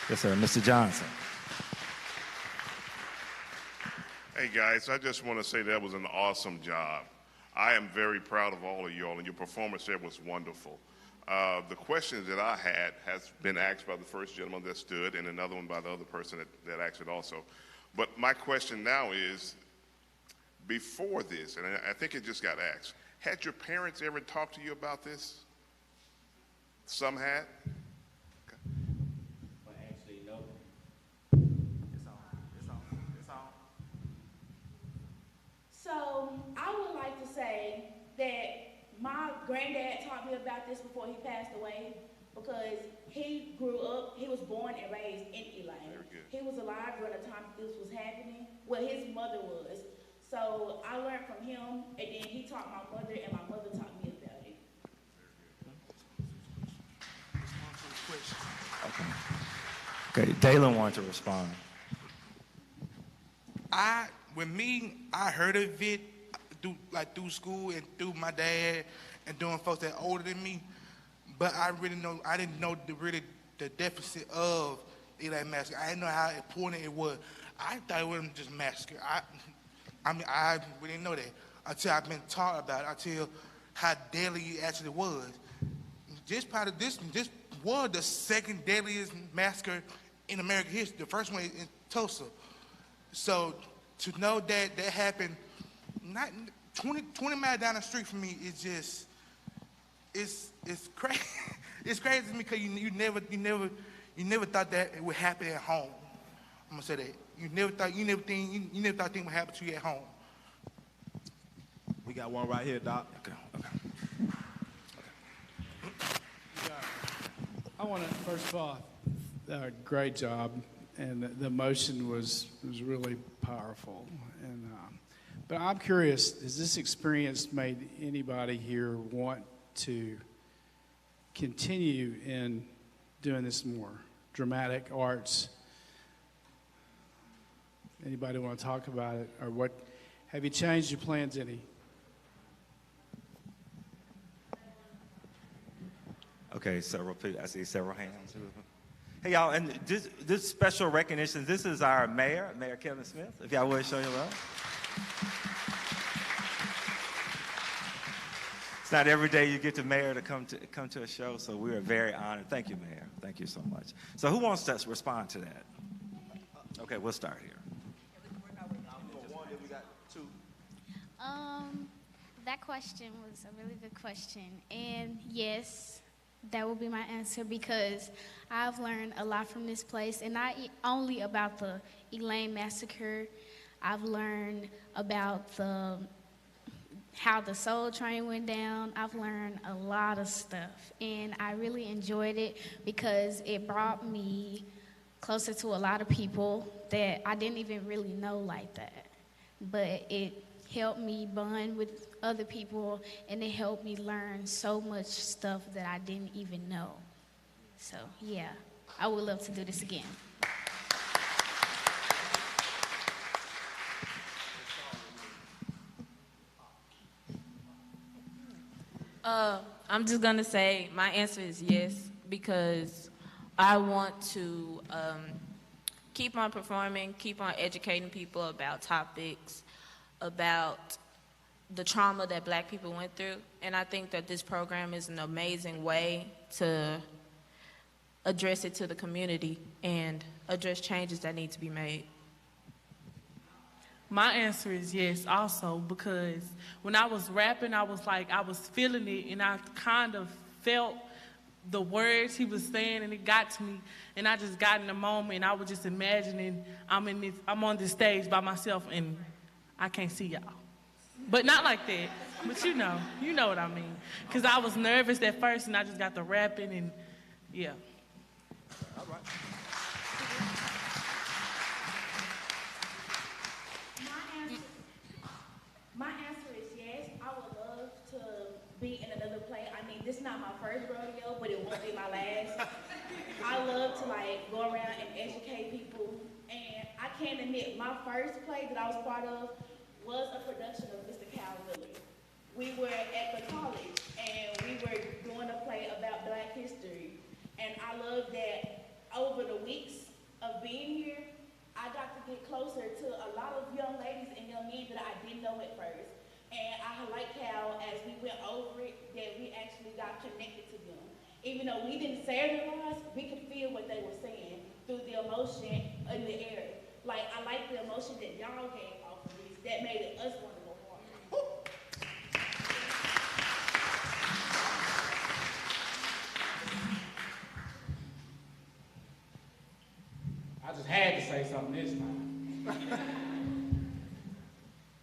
Yes, sir. Mr. Johnson. Hey guys, I just want to say that was an awesome job. I am very proud of all of y'all, and your performance there was wonderful. The questions that I had has been asked by the first gentleman that stood, and another one by the other person that asked it also. But my question now is, before this, and I think it just got asked, had your parents ever talked to you about this? Some had? Well, actually, no. So I would like to say that my granddad taught me about this before he passed away, because he grew up, he was born and raised in Elaine. He was alive during the time this was happening. Well, his mother was. So I learned from him, and then he taught my mother, and my mother taught me about it. Okay, Dalen wanted to respond. I heard of it through school and through my dad and doing folks that older than me, but I didn't know the deficit of Elaine Massacre. I didn't know how important it was. I thought it wasn't just massacre. I really didn't know that until I've been taught about it, until how deadly it actually was. This was the second deadliest massacre in American history. The first one in Tulsa. So to know that happened not 20 miles down the street from me is just, it's crazy. It's crazy to me because you never thought that it would happen at home. I'm gonna say that. You never thought things would happen to you at home. We got one right here, Doc. Okay. I want to, first of all, great job, and the emotion was really powerful. And but I'm curious, has this experience made anybody here want to continue in doing this more? Dramatic arts. Anybody want to talk about it, or what? Have you changed your plans any? Okay, several people. I see several hands. Hey, y'all, and this special recognition, this is our mayor, Mayor Kevin Smith. If y'all would show your love. It's not every day you get the mayor to come to a show, so we are very honored. Thank you, Mayor. Thank you so much. So who wants to respond to that? Okay, we'll start here. That question was a really good question. And yes, that will be my answer because I've learned a lot from this place, and not only about the Elaine Massacre. I've learned about how the Soul Train went down. I've learned a lot of stuff, and I really enjoyed it because it brought me closer to a lot of people that I didn't even really know like that. But it helped me bond with other people, and it helped me learn so much stuff that I didn't even know. So yeah, I would love to do this again. I'm just gonna say my answer is yes, because I want to keep on performing, keep on educating people about topics, about the trauma that Black people went through. And I think that this program is an amazing way to address it to the community and address changes that need to be made. My answer is yes also, because when I was rapping, I was feeling it, and I kind of felt the words he was saying, and it got to me, and I just got in the moment, and I was just imagining I'm on this stage by myself, and I can't see y'all. But not like that, but you know what I mean. Because I was nervous at first, and I just got to rapping, and yeah. All right. My answer is yes. I would love to be in another play. I mean, this is not my first rodeo, but it won't be my last. I love to go around and educate people. And I can't admit, my first play that I was part of was a production of Mr. Cal Willard. We were at the college, and we were doing a play about Black history. And I love that over the weeks of being here, I got to get closer to a lot of young ladies and young men that I didn't know at first. And I like how, as we went over it, that we actually got connected to them. Even though we didn't say their lives, we could feel what they were saying through the emotion in the air. Like, I like the emotion that y'all gave off of this. That made us want to go harder. I just had to say something this time.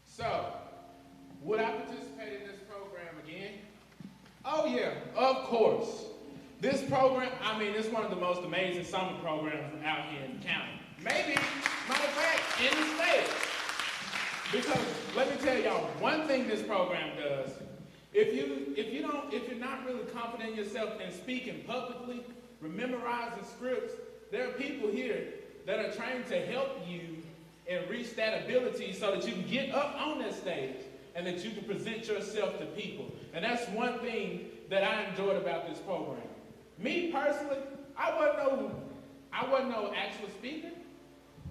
So, would I participate in this program again? Oh yeah, of course. This program, it's one of the most amazing summer programs out here in the county. Maybe, matter of fact, in the state. Because let me tell y'all, one thing this program does, if you're not really confident in yourself in speaking publicly, memorizing scripts, there are people here that are trained to help you and reach that ability so that you can get up on that stage and that you can present yourself to people. And that's one thing that I enjoyed about this program. Me personally, I wasn't no actual speaker,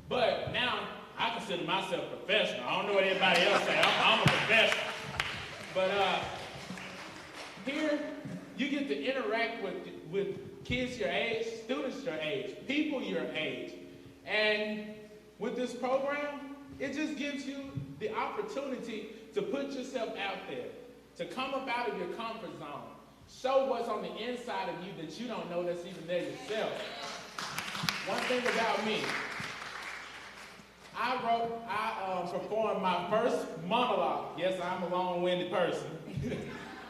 but now I consider myself professional. I don't know what everybody else say. I'm a professional. But here, you get to interact with kids your age, students your age, people your age. And with this program, it just gives you the opportunity to put yourself out there, to come up out of your comfort zone, show what's on the inside of you that you don't know that's even there yourself. One thing about me, I performed my first monologue. Yes, I'm a long-winded person.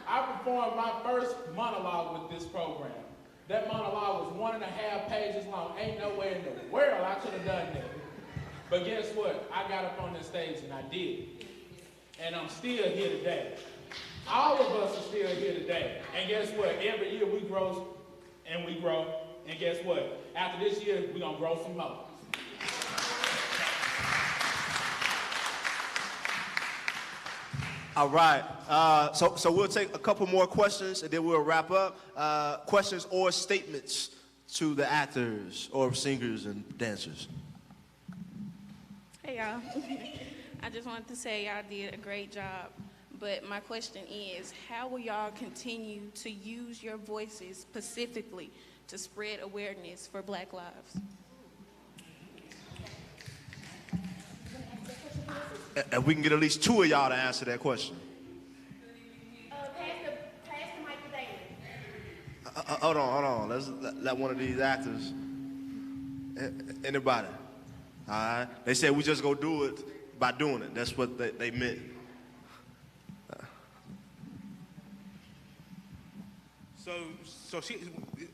I performed my first monologue with this program. That monologue was 1.5 pages long. Ain't no way in the world I could have done that. But guess what? I got up on the stage and I did. And I'm still here today. All of us are still here today. And guess what? Every year we grow and we grow. And guess what? After this year, we're going to grow some more. All right. So we'll take a couple more questions and then we'll wrap up. Questions or statements to the actors or singers and dancers. Hey y'all. I just wanted to say y'all did a great job. But my question is, how will y'all continue to use your voices specifically to spread awareness for Black lives? And we can get at least two of y'all to answer that question. Pass the mic to David. Hold on. Let's let one of these actors. Anybody? All right. They said we just go do it by doing it. That's what they meant. So she.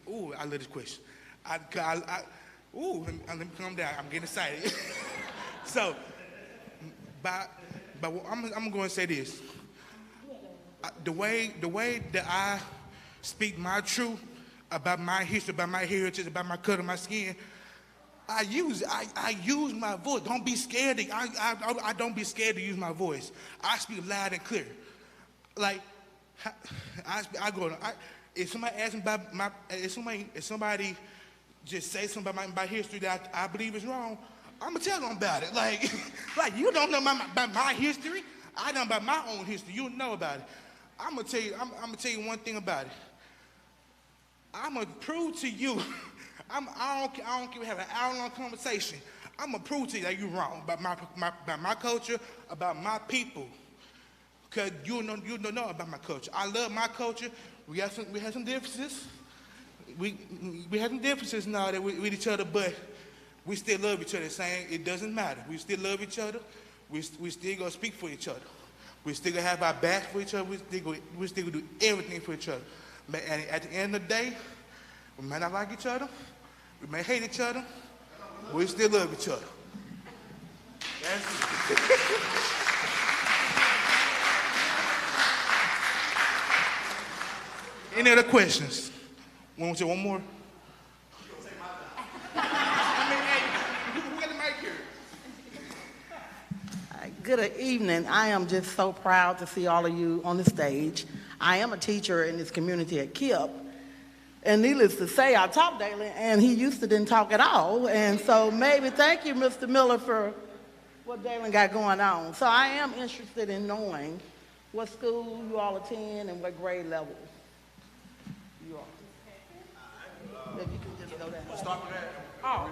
Ooh, I love this question. Let me calm down. I'm getting excited. So, but I'm going to say this. The way that I speak my truth about my history, about my heritage, about my color, my skin, I use my voice. Don't be scared. I don't be scared to use my voice. I speak loud and clear. Like if somebody asks me about if somebody just say something about my history that I believe is wrong, I'm gonna tell them about it. Like you don't know about my history. I know about my own history. You know about it. I'm gonna tell you one thing about it. I'm gonna prove to you. I don't care. We have an hour-long conversation. I'm gonna prove to you that you're wrong about my culture, about my people. Cause you don't know about my culture. I love my culture. We have some differences. We have some differences now that with each other, but we still love each other. Saying it doesn't matter. We still love each other. We still gonna speak for each other. We still gonna have our back for each other. We still gonna do everything for each other. But at the end of the day, we may not like each other. We may hate each other. But we still love each other. Any other questions? Want to say one more? Who got the mic here? Good evening. I am just so proud to see all of you on the stage. I am a teacher in this community at KIPP. And needless to say, I talk daily, and he used to didn't talk at all. And so maybe thank you, Mr. Miller, for what Dalen got going on. So I am interested in knowing what school you all attend and what grade level you are. If you can just go down. We'll start with that. Oh.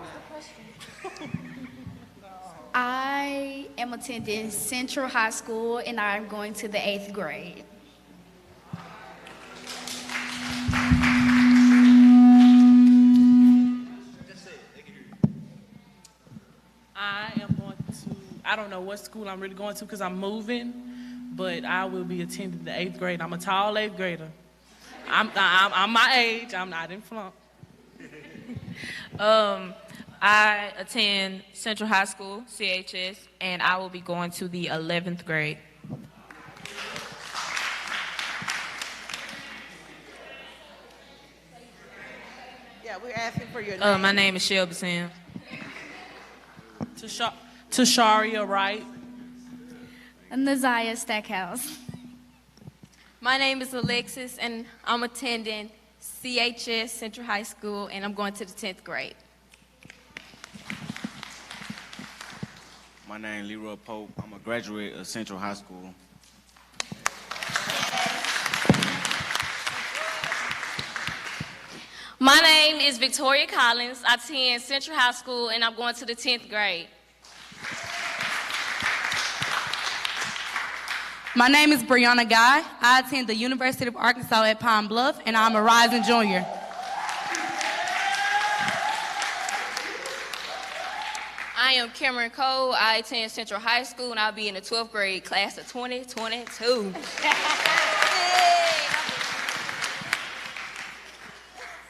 I am attending Central High School, and I'm going to the 8th grade. I don't know what school I'm really going to because I'm moving, but I will be attending the 8th grade. I'm a tall 8th grader. I'm my age. I didn't flunk. I attend Central High School, CHS, and I will be going to the 11th grade. Yeah, we're asking for your name. My name is Shelby Sam. Tasharia Wright. Naziah Stackhouse. My name is Alexis, and I'm attending CHS Central High School, and I'm going to the 10th grade. My name is Leroy Pope. I'm a graduate of Central High School. My name is Victoria Collins. I attend Central High School, and I'm going to the 10th grade. My name is Brianna Guy. I attend the University of Arkansas at Pine Bluff, and I'm a rising junior. I am Cameron Cole. I attend Central High School, and I'll be in the 12th grade class of 2022.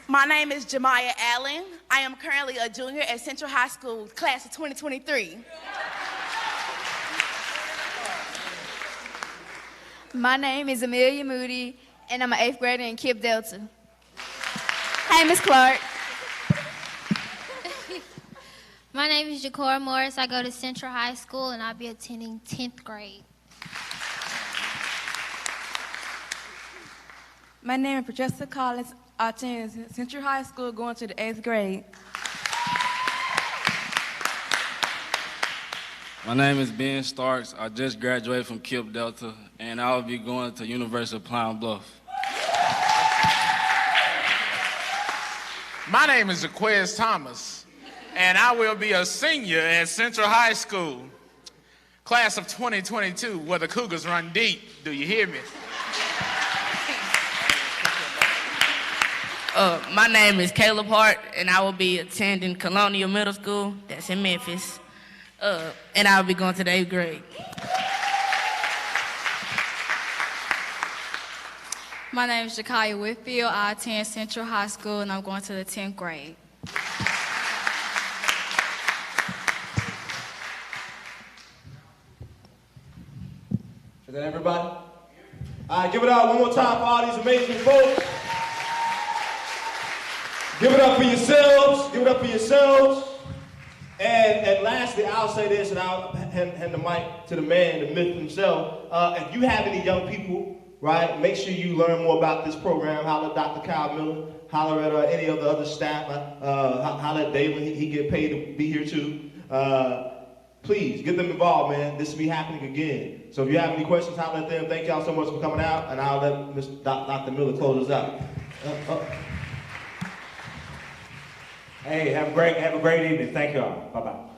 My name is Jemiah Allen. I am currently a junior at Central High School, class of 2023. My name is Amelia Moody, and I'm an 8th grader in KIPP Delta. Hey, Miss Clark. My name is Jacora Morris. I go to Central High School, and I'll be attending 10th grade. My name is Patricia Collins. I attend Central High School, going to the 8th grade. My name is Ben Starks. I just graduated from KIPP Delta, and I will be going to University of Pine Bluff. My name is Jaquez Thomas, and I will be a senior at Central High School. Class of 2022, where the Cougars run deep. Do you hear me? My name is Caleb Hart, and I will be attending Colonial Middle School, that's in Memphis, and I will be going to the 8th grade. My name is Jakaya Whitfield. I attend Central High School, and I'm going to the 10th grade. Is that everybody? All right, give it up one more time for all these amazing folks. Give it up for yourselves. Give it up for yourselves. And lastly, I'll say this, and I'll hand the mic to the man, the myth himself. If you have any young people, right, make sure you learn more about this program. Holler at Dr. Kyle Miller. Holler at any of the other staff. Holler at David. He get paid to be here too. Please get them involved, man. This will be happening again. So if you have any questions, holler at them. Thank y'all so much for coming out, and I'll let Dr. Miller close us out. Hey, have a great evening. Thank y'all. Bye-bye.